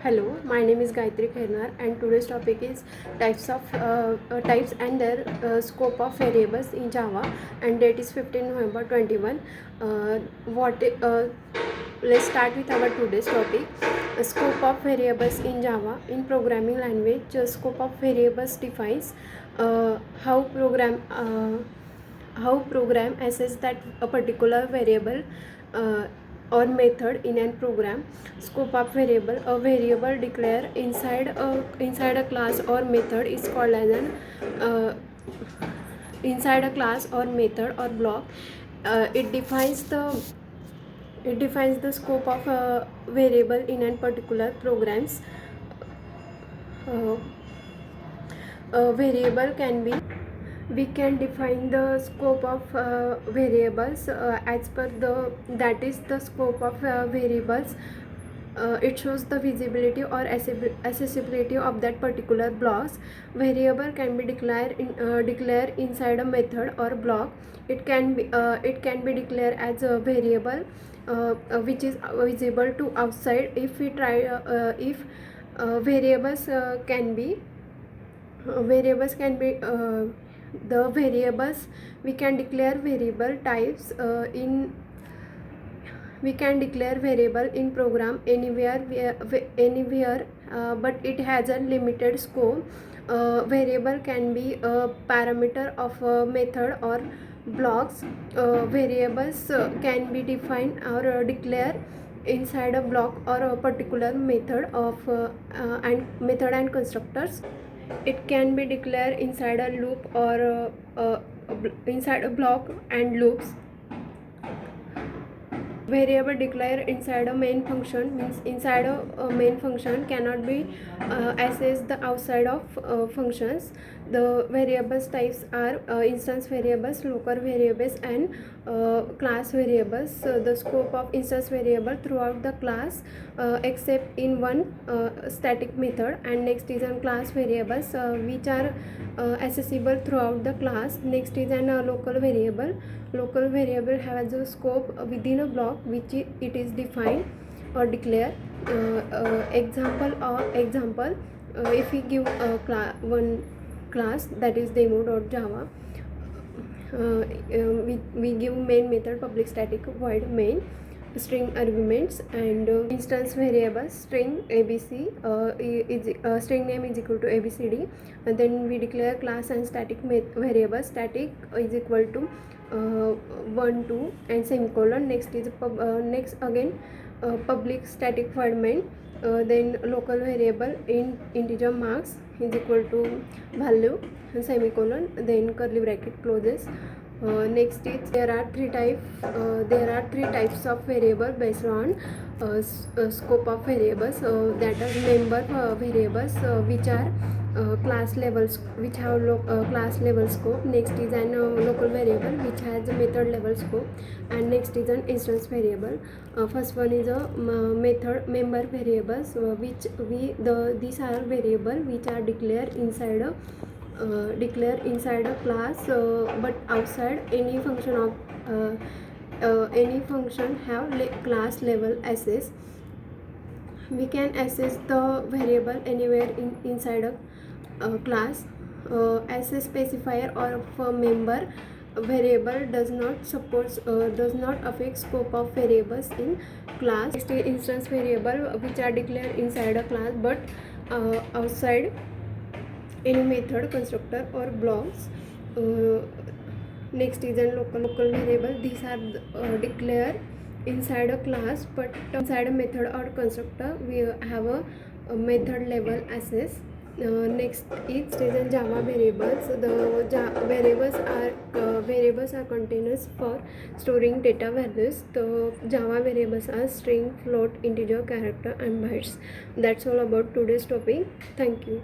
Hello, my name is Gayatri Khairnar and today's topic is types and their scope of variables in Java, and date is 15 November 21. Let's start with our today's topic. Scope of variables in Java. In programming language, scope of variables defines uh, how program uh, how program assess that a particular variable uh, or method in a program. Scope of variable: a variable declared inside a class or method is called as an uh, inside a class or method or block. It defines the scope of a variable in a particular programs. uh, a variable can be We can define the scope of variables as per that is the scope of variables. It shows the visibility or accessibility of that particular blocks. Variable can be declared inside a method or block. It can be declared as a variable which is visible to outside. If we try if variables can be the variables we can declare variable types in we can declare variable in program anywhere, but it has a limited scope. Variable can be a parameter of a method or blocks. Variables can be defined or declared inside a block or a particular method and constructors. It can be declared inside a loop or inside a block and loops. Variable declared inside a main function means inside a main function cannot be accessed the outside of functions. The variables types are instance variables, local variables, and class variables. The scope of instance variable throughout the class except in one static method, and next is on class variables which are accessible throughout the class. Next is an local variable. Local variable has a scope within a block which it is defined or declared. Example, if we give one class, that is demo.java, we give main method public static void main, string arguments, and instance variables string abc string name is equal to abcd, and then we declare class and static variable. Static is equal to 1 2 and semicolon. Next is next again public static void main, then local variable in integer marks is equal to value and semicolon, then curly bracket closes. Next is there are three types of variable based on scope of variables, that are member variables which are class levels which have class level scope. Next is an local variable which has a method level scope, and next is an instance variable. First one is a method member variables, which these are variable which are declared inside a class, but outside any function of any function have class level access. We can access the variable anywhere inside a class. As a specifier or for member variable does not affect scope of variables in class. Next is instance variable which are declared inside a class but outside any method, constructor, or blocks. Next is a local variable. These are declared inside a class but inside a method or constructor we have a method level access. Next is a Java variables. The variables are containers for storing data values. The Java variables are string, float, integer, character, and bytes. That's all about today's topic. Thank you.